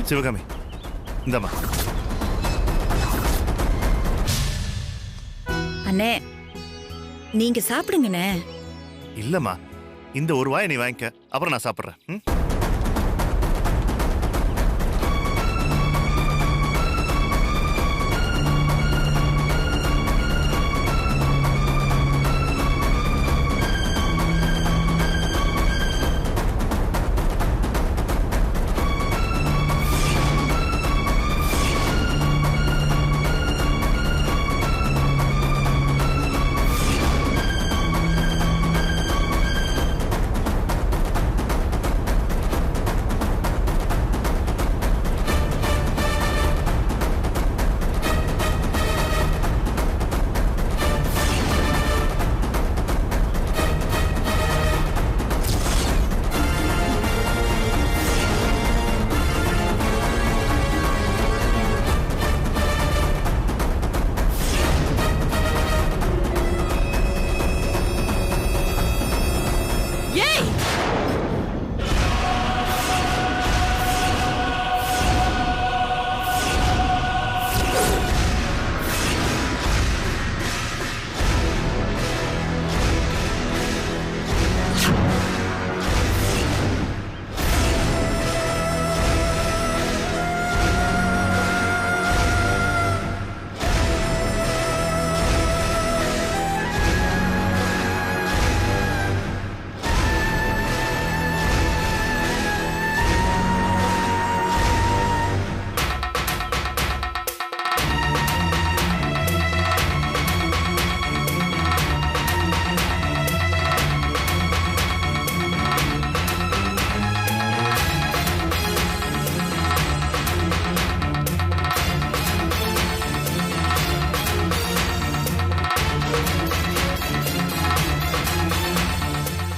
சிவகாமி, இந்தம்மா. அண்ணே, நீங்க சாப்பிடுங்கண்ணே. இல்லம்மா, இந்த ஒரு வாயை நீ வாங்கிக்க, அப்புறம் நான் சாப்பிட்றேன்.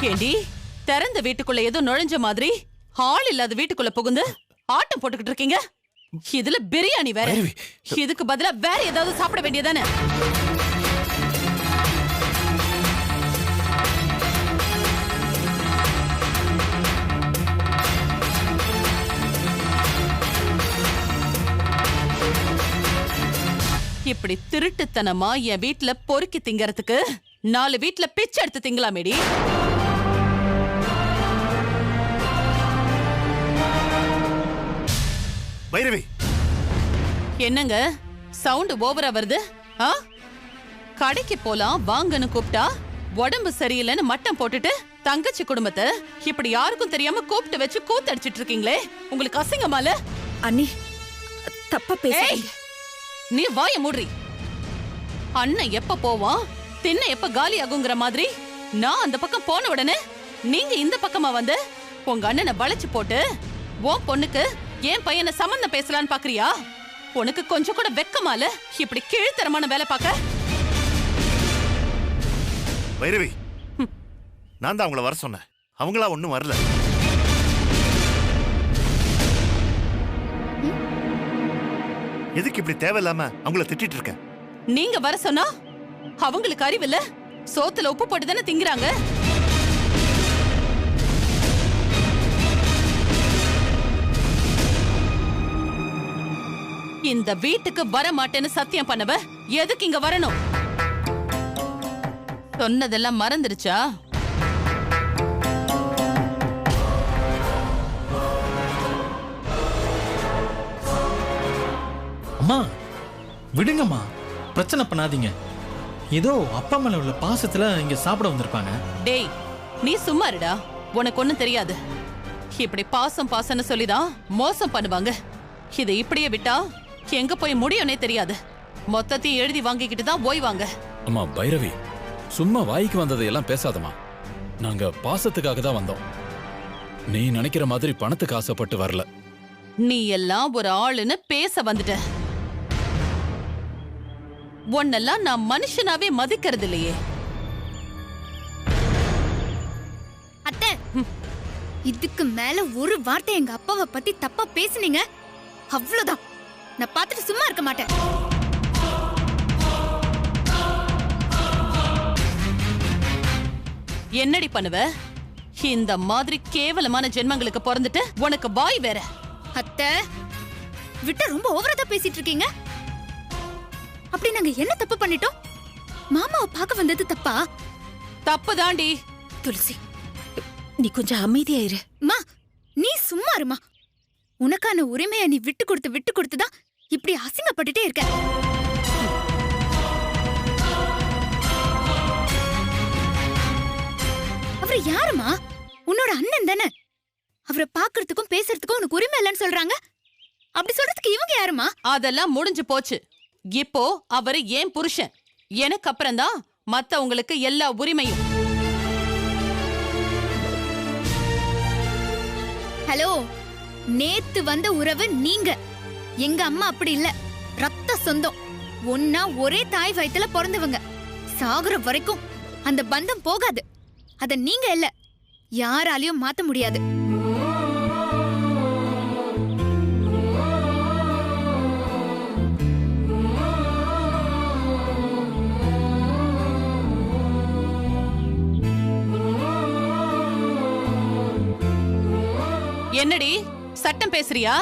ஏண்டி, திறந்த வீட்டுக்குள்ள ஏதோ நுழைஞ்ச மாதிரி ஆள் இல்லாத வீட்டுக்குள்ள புகுந்து ஆட்டம் போட்டுக்கிட்டு இருக்கீங்க. இதுல பிரியாணி வேற. இதுக்கு பதிலா வேற ஏதாவது சாப்பிட வேண்டியதானே? இப்படி திருட்டுத்தனமா என் வீட்டுல பொறுக்கி திங்கறதுக்கு 4 வீட்டுல பிச்சை எடுத்து திங்கலாமேடி. பைரவி, என்னங்க சவுண்ட் ஓவரா வருது? கடைக்கு போலாம் வாங்கன்னு கூப்பிட்டா உடம்பு சரியில்லைன்னு மட்டம் போட்டுட்டு தங்கச்சி குடும்பத்தை இப்படி யாருக்கும் தெரியாம கூப்பிட்டு வச்சு கூத்தடிச்சிட்டு இருக்கீங்களே, உங்களுக்கு அசிங்கமால? அண்ணி, தப்பா பேசுறீங்க. நீ வாய மூடுறி. அண்ணன் எப்ப போவான், தின்ன எப்ப காலி ஆகுங்கிற மாதிரி நான் அந்த பக்கம் போன உடனே நீங்க இந்த பக்கமா வந்து உங்க அண்ணனை வளைச்சு போட்டு உன் பொண்ணுக்கு என் பையனை சம்பந்தம் பேசலான்னு பாக்குறியா? உனக்கு கொஞ்சம் கூட வெக்கமால இப்படி கீழ்த்தரமான வேலை பார்க்க? பைரவி, நான் தான் அவங்கள வர சொன்னேன், அவங்களா ஒண்ணும் வரல. எதுக்கு இப்படி தேவையில்லாம அவங்கள திட்டிட்டு இருக்க? நீங்க வர சொன்னா அவங்களுக்கு அறிவில்ல? சோத்துல உப்பு போட்டு தானே திங்குறாங்க. இந்த வீட்டுக்கு வர மாட்டேன்னு சத்தியம் பண்ணவ எதுக்கு இங்க வரணும்? சொன்னதெல்லாம் மறந்துருச்சா? அம்மா விடுங்கம்மா, பிரச்சனை பண்ணாதீங்க. ஏதோ அப்பா மேல உள்ள பாசத்துல இங்க சாப்பிட வந்திருப்பாங்க. டேய், நீ சும்மா இருடா, உனக்கு ஒண்ணும் தெரியாது. இப்படி பாசம் பாசம்னு சொல்லிதான் மோசம் பண்ணுவாங்க. இதை இப்படியே விட்டா எங்க போய் முடியும்னே தெரியாது. மொத்தத்தையும் எழுதி வாங்கிக்கிட்டு தான் ஓய்வாங்க. அம்மா பைரவி, சும்மா வாய்க்கு வந்ததையெல்லாம் பேசாதம்மா. நாங்க பாசத்துக்காக தான் வந்தோம். நீ நினைக்கிற மாதிரி பணத்துக்கு ஆசைப்பட்டு வரல. நீ எல்லாம் ஒரு ஆளுன்னு பேச வந்துட்ட. உன்னெல்லாம் நான் மனுஷனாவே மதிக்கிறது இல்லையே. அத்தை, இதுக்கு மேல ஒரு வார்த்தை எங்க அப்பாவை பத்தி தப்பா பேசுனீங்க, அவ்வளவுதான். நான் பார்த்துட்டு சும்மா இருக்க மாட்டேன். என்னடி பண்ணுவ? இந்த மாதிரி கேவலமான ஜென்மங்களுக்கு பிறந்துட்டு உனக்கு வாய் வேற. அத்தை, விட்டா ரொம்ப ஓவரா தான் பேசிட்டு இருக்கீங்க. அப்படி நாங்க என்ன தப்பு பண்ணிட்டோம்? மாமாவை பார்க்க வந்தது தப்பா? தப்பு தாண்டி. துளசி, நீ கொஞ்சம் அமைதியா இரு. மா, நீ சும்மா இருமா. உனக்கான உரிமையை நீ விட்டு கொடுத்து தான் இப்படி அசிங்கப்பட்டுட்டே இருக்க. அவரு யாருமா? உன்னோட அண்ணன் தானே. அவரை பாக்குறதுக்கும் பேசுறதுக்கும் உனக்கு உரிமை இல்லைன்னு சொல்றாங்க. அப்படி சொல்றதுக்கு இவங்க யாருமா? அதெல்லாம் முடிஞ்சு போச்சு. இப்போ அவரு ஏன் புருஷன். எனக்கு அப்புறம்தான் மத்தவங்களுக்கு எல்லா உரிமையும். ஹலோ, நேத்து வந்த உறவு நீங்க. எங்க அம்மா அப்படி இல்ல, ரத்த சொந்தம். ஒன்னா ஒரே தாய் வயித்துல பிறந்தவங்க. சாகுற வரைக்கும் அந்த பந்தம் போகாது. அத நீங்க இல்ல, யாராலையும் மாத்த முடியாது. என்னடி சட்டம் பேசுறியா?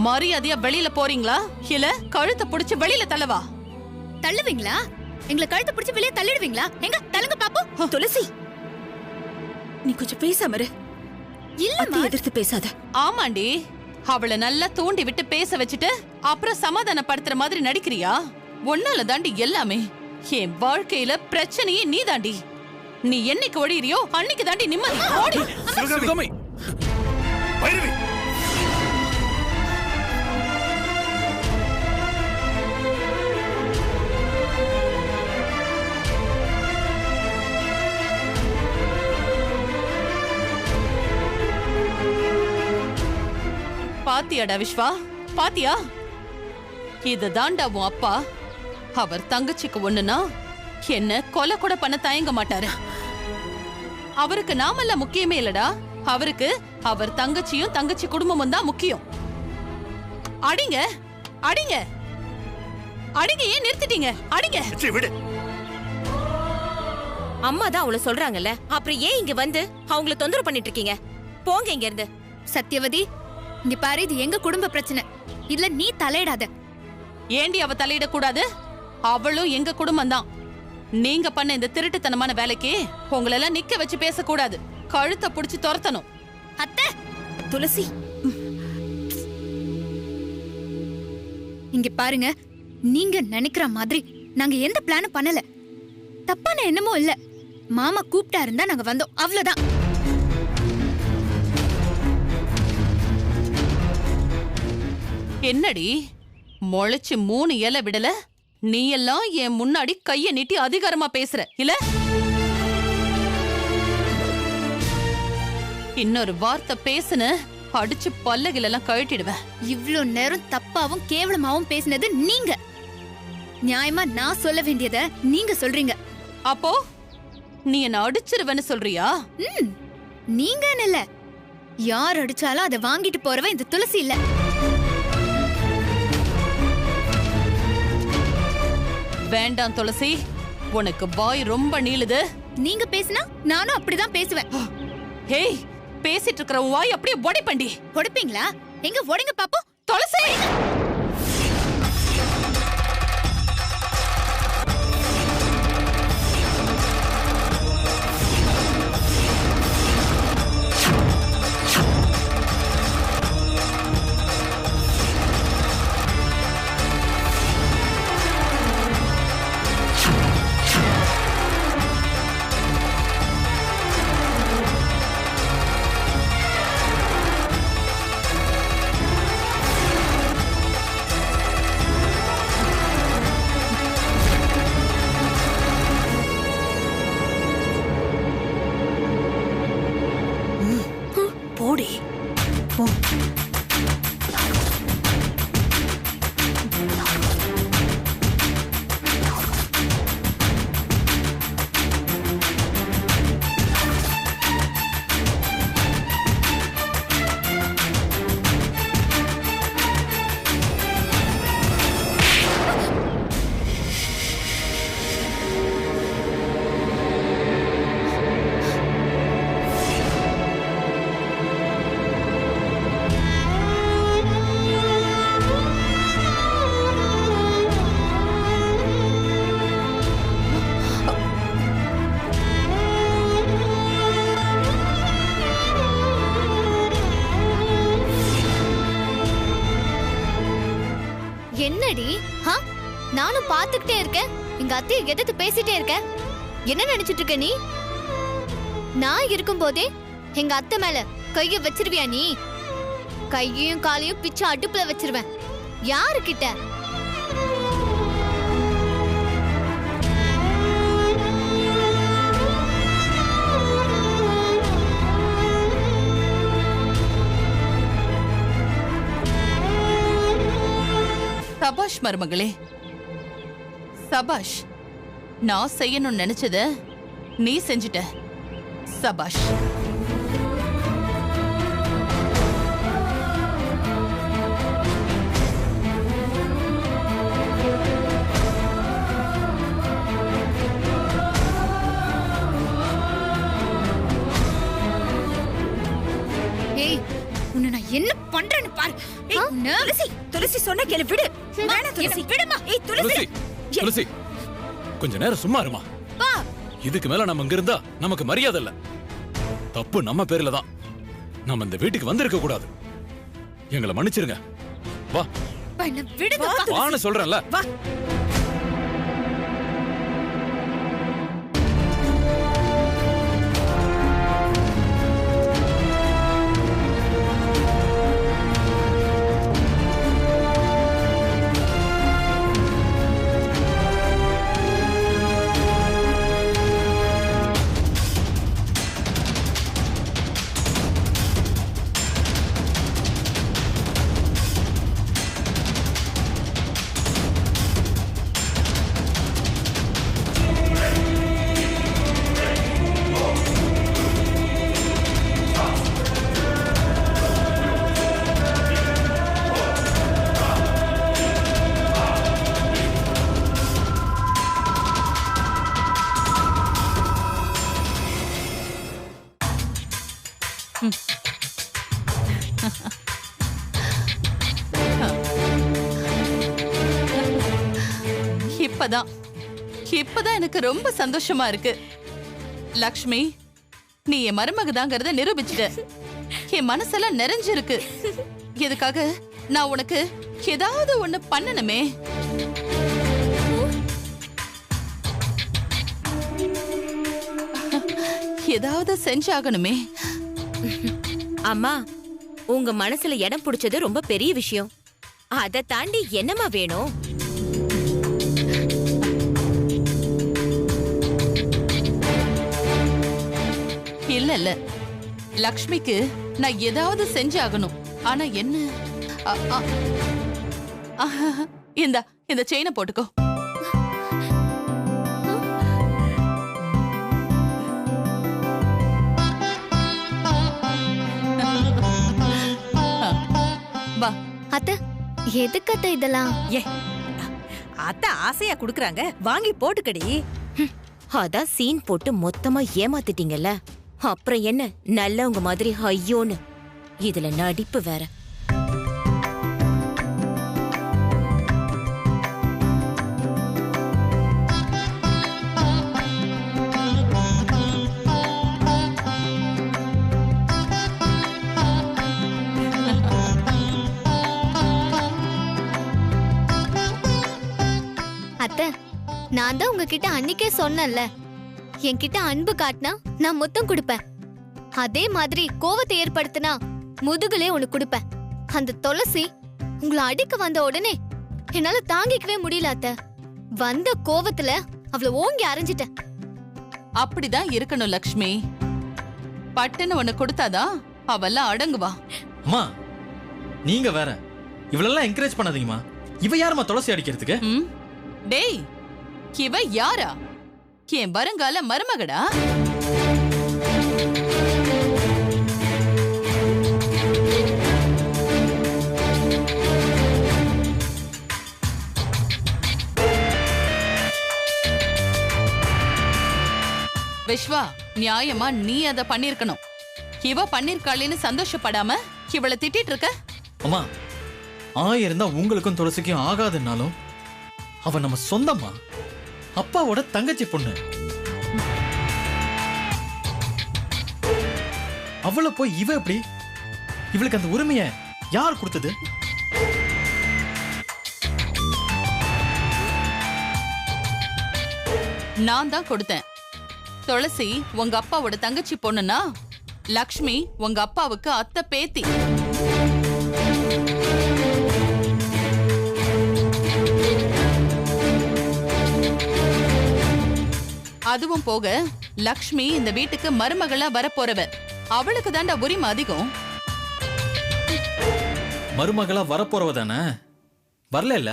மரியாதையா வெளியில போறீங்களா இல்ல கழுத்தை புடிச்சு வெளியில தள்ளவா? தள்ளுவீங்களா? எங்களை கழுத்தை பிடிச்சு வெளியே தள்ளிடுவீங்களா? எங்க தள்ளுங்க பாப்போம். துளசி, நீ கொஞ்சம் பேசாம இரு. இல்லம்மா, அத்தை எதிர்த்து பேசாத. ஆமாண்டி, அவளை நல்லா தூண்டி விட்டு பேச வச்சுட்டு அப்புறம் சமாதானப்படுத்துற மாதிரி நடிக்கிறியா? ஒன்னால தாண்டி எல்லாமே. என் வாழ்க்கையில பிரச்சனையே நீ தாண்டி. நீ என்னைக்கு ஒழியறியோ அன்னைக்கு தாண்டி நிம்மதி. ஓடி. சிவகாமி, பைரவி, பாத்தியாடா விஸ்வா, பாத்தியா? இது தாண்டா உன் அப்பா. அவர் தங்கச்சிக்கு ஒண்ணுனா என்ன கொலை கூட பண்ண தயங்க மாட்டாரு. அவருக்கு நாமெல்லாம் முக்கியமே இல்லடா. அவருக்கு அவர் தங்கச்சியும் தங்கச்சி குடும்பமும் தான் முக்கியம். அடிங்க, அடிங்க, அடிங்க. ஏன் நிறுத்திட்டீங்க? அடிங்க. சீ, விடு. அம்மா தான் அவள சொல்றாங்கல்ல, அப்புறம் ஏன் இங்க வந்து அவங்கள தொந்தரவு பண்ணிட்டு இருக்கீங்க? போங்க இங்க இருந்து. சத்யவதி, இங்க பாரு, இது எங்க குடும்ப பிரச்சனை. இதுல நீ தலையிடாத. ஏண்டி அவ தலையிட கூடாது? அவளும் எங்க குடும்பம் தான். நீங்க பண்ண இந்த திருட்டுத்தனமான வேலைக்கு உங்களெல்லாம் நிக்க வச்சு பேசக்கூடாது. கழுத்தை புடிச்சு துரத்தணும். அத்தை, துளசி, இங்க பாருங்க, நீங்க நினைக்கிற மாதிரி நாங்க எந்த பிளானும் பண்ணல. தப்பான என்னமோ இல்ல. மாமா கூப்பிட்டா இருந்தா நாங்க வந்தோம், அவ்வளவுதான். என்னடி முளைச்சு 3 இலை விடல? நீ எல்லாம் என் முன்னாடி கைய நீட்டி அதிகாரமா பேசுற இல்ல? இன்னொரு வார்த்தை பேசுன அடிச்சு பல்லகில எல்லாம் கழட்டிடுவேன். இவ்ளோ நேரம் தப்பாவும் கேவலமாவும் பேசினது நீங்க. நியாயமா நான் சொல்ல வேண்டியத நீங்க சொல்றீங்க. அப்போ நீ என்ன அடிச்சிருவேன்னு சொல்றியா? நீங்க இல்ல, யார் அடிச்சாலும் அதை வாங்கிட்டு போறவ இந்த துளசி இல்ல. வேண்டாம் துளசி, உனக்கு வாய் ரொம்ப நீளுது. நீங்க பேசினா நானும் அப்படிதான் பேசுவேன். ஹேய், பேசிட்டு இருக்கிற உன் வாய் அப்படியே உடைப்பண்டி. உடைப்பீங்களா? எங்க உடைங்க பாப்போம். துளசி, என்னடி நானும் பாத்துக்கிட்டே இருக்கேன், எங்க அத்தையை எதிர்த்து பேசிட்டே இருக்க. என்ன நினைச்சிட்டு இருக்க நீ? நான் இருக்கும் போதே எங்க அத்தை மேல கைய வச்சிருவியா நீ? கையையும் காலையும் பிச்சு அடுப்புல வச்சிருவேன். யாருக்கிட்ட? சபாஷ் மருமகளே, சபாஷ். நான் செய்யணும்னு நினைச்சத நீ செஞ்சுட்ட. சபாஷ். ஏய், உன்னை நான் என்ன பண்றேன்னு பாரு. துளசி, துளசி சொன்ன கேளு, விடு. வேணாம் துளசி, விடுமா. ஏய் துளசி, துளசி, துளசி, கொஞ்ச நேரம் சும்மா இருமா. இதுக்கு மேல நம்ம இங்க இருந்தா நமக்கு மரியாதை இல்ல. தப்பு நம்ம பேர்ல தான். நம்ம இந்த வீட்டுக்கு வந்திருக்க கூடாது. எங்களை மன்னிச்சிருங்க. வா, விடுங்க. வான்னு சொல்றேன்ல. வா. இப்பதான் எனக்கு ரொம்ப சந்தோஷமா இருக்கு. லக்ஷ்மி, நீ என் மருமகதாங்கிறத நிரூபிச்சிட்ட. என் மனசெல்லாம் நிறைஞ்சிருக்கு. இதுக்காக நான் உனக்கு ஏதாவது ஒண்ணு பண்ணணுமே. ஏதாவது செஞ்சாகணுமே. அம்மா, உங்க மனசுல இடம் பிடிச்சது ரொம்ப பெரிய விஷயம். அதை தாண்டி என்னமா வேணும்? இல்ல, லக்ஷ்மிக்கு நான் ஏதாவது செஞ்சாகணும். ஆனா என்ன? இந்த செயினை போட்டுக்கோ. வா. அத்தை, எதுக்கு அத்தை இதெல்லாம்? அத்தை ஆசையா குடுக்குறாங்க, வாங்கி போட்டுக்கடி. அதான் சீன் போட்டு மொத்தமா ஏமாத்திட்டீங்கல்ல. அப்புறம் என்ன நல்லவங்க மாதிரி ஐயோன்னு. இதுல நடிப்பு வேற. அத்தை, நான் தான் உங்ககிட்ட அன்னைக்கே சொன்னேன்ல, என்கிட்ட அன்பு காட்டினா நான் முத்தம் கொடுப்பேன். அதே மாதிரி கோவத்தை ஏற்படுத்தினா முதுகுலே உனக்கு கொடுப்பேன். அந்த துளசி உங்களை அடிக்க வந்த உடனே என்னால தாங்கிக்கவே முடியல அத்தை. வந்த கோவத்துல அவளை ஓங்கி அரைஞ்சிட்டேன். அப்படிதான் இருக்கணும் லக்ஷ்மி. பட்டுன்னு உனக்கு கொடுத்தாதான் அவெல்லாம் அடங்குவா. அம்மா, நீங்க வேற இவளெல்லாம் என்கரேஜ் பண்ணாதீங்கம்மா. இவ யாருமா துளசி அடிக்கிறதுக்கு? டேய், இவ யாரா? என் வருங்கால மருமகடா. விஸ்வா, நியாயமா நீ அத பண்ணிருக்கணும். இவ பண்ணிருக்காளேன்னு சந்தோஷப்படாம இவளை திட்டிட்டு இருக்க. அம்மா, ஆயிரம் தான் உங்களுக்கும் துளசிக்கும் ஆகாதுன்னாலும் அவ நம்ம சொந்தம்மா, அப்பாவோட தங்கச்சி பொண்ணு. அவளை போய் இவ எப்படி? இவளுக்கு அந்த உரிமையை யார் கொடுத்தது? நான் தான் கொடுத்தேன். துளசி உங்க அப்பாவோட தங்கச்சி பொண்ணுனா, லக்ஷ்மி உங்க அப்பாவுக்கு அத்தை பேத்தி. அதுவும் போக லக்ஷ்மி இந்த வீட்டுக்கு மருமகளா வரப்போறவ. அவளுக்கு தாண்டா உரிமை அதிகம். மருமகளா வரப்போறவ தானே, வரல இல்ல?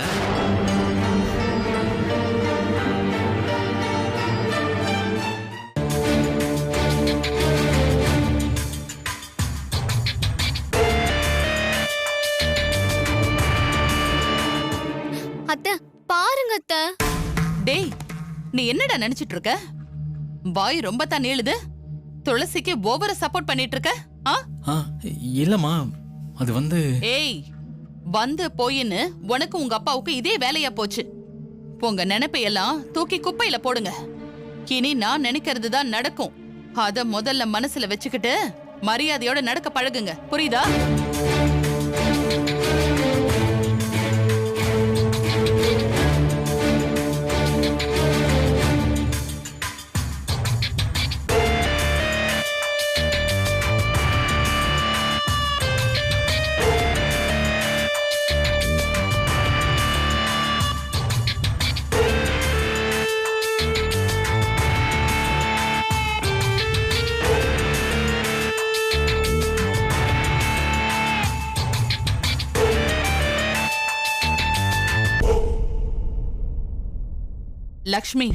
அத்தை பாருங்க அத்தை. டேய், நீ என்னடா நினைச்சிட்டு இருக்க? வாய் ரொம்ப தான் நீளுது. துளசிக்கு ஓவரா சப்போர்ட் பண்ணிட்டு இருக்க. இல்லம்மா, அது வந்து ஏய், வந்து போயின்னு உனக்கு உங்க அப்பாவுக்கு இதே வேலையா போச்சு. உங்க நினைப்பையெல்லாம் தூக்கி குப்பையில போடுங்க. இனி நான் நினைக்கிறது தான் நடக்கும். அத முதல்ல மனசுல வச்சுக்கிட்டு மரியாதையோட நடக்க பழகுங்க, புரியுதா? லக்ஷ்மி,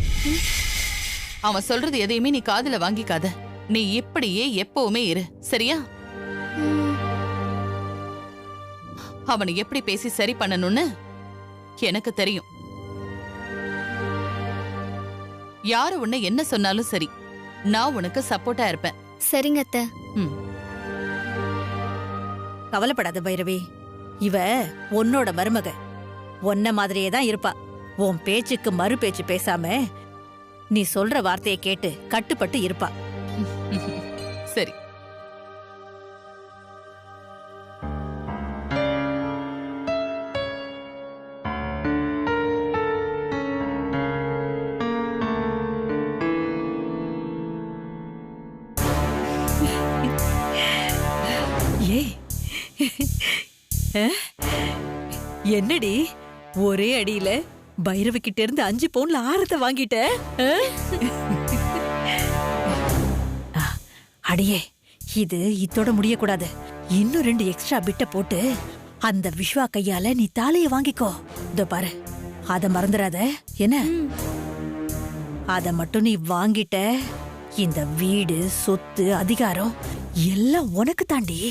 அவன் சொல்றது எதையுமே நீ காதுல வாங்கிக்காத. நீ இப்படியே எப்பவுமே இரு, சரியா? அவனை எப்படி பேசி சரி பண்ணணும்னு எனக்கு தெரியும். யாரு உன்னை என்ன சொன்னாலும் சரி, நான் உனக்கு சப்போர்ட்டா இருப்பேன். சரிங்க அத்தை. கவலைப்படாத பைரவி, இவ உன்னோட மருமக. உன்ன மாதிரியே தான் இருப்பா. உன் பேச்சுக்கு மறு பேச்சு பேசாம நீ சொல்ற வார்த்தையை கேட்டு கட்டுப்பட்டு இருப்பா. சரி. என்னடி ஒரே அடியில பைரவி கிட்ட இருந்து 5 பவுன்ல ஆரத்தை வாங்கிட்ட? அடியே, இது இதோட முடியக்கூடாது. இன்னும் 2 எக்ஸ்ட்ரா பிட்ட போட்டு அந்த விஸ்வா கையால நீ தாலிய வாங்கிக்கோ. இதோ பாரு, அத மறந்துடாத என்ன? அத மட்டும் நீ வாங்கிட்ட, இந்த வீடு, சொத்து, அதிகாரம் எல்லாம் உனக்கு தாண்டி.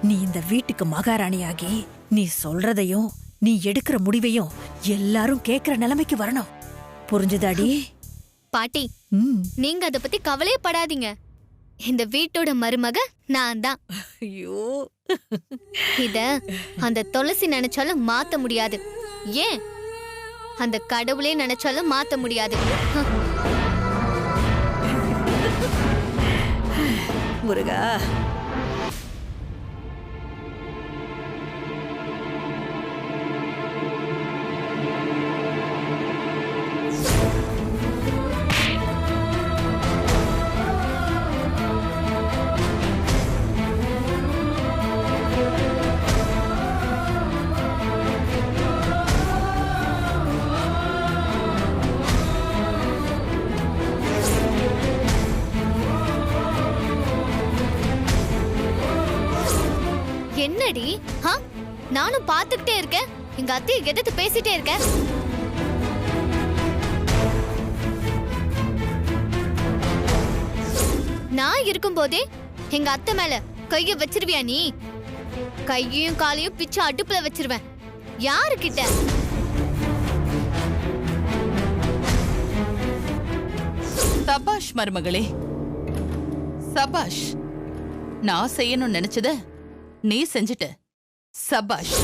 நீ இந்த வீட்டுக்கு மகாராணியாகி நீ சொல்றதையும் நீ எடுக்கிற முடிவையும் எல்லாரும் கேக்குற நிலைமைக்கு வரணும். புரிஞ்சுதாடி? பாட்டி, நீங்க அத பத்தி கவலையே படாதீங்க. இந்த வீட்டோட மருமக நான் தான். ஐயோ, இத அந்த துளசி நினைச்சாலும் மாத்த முடியாது. ஏன் அந்த கடவுளே நினைச்சாலும் மாத்த முடியாது. முருகா, என்னடி? நானும் பாத்துக்கிட்டே இருக்கேன். எங்க அத்தையை எதிர்த்து பேசிட்டே இருக்க. நான் இருக்கும் போதே எங்க அத்தை மேல கைய வச்சிருவியா நீ? கையையும் காலையும் பிச்சு அடுப்புல வச்சிருவேன். யாருக்கிட்ட? சபாஷ் மருமகளே, சபாஷ். நான் செய்யணும்னு நினைச்சத நீ செஞ்சுட்ட. சபாஷ்.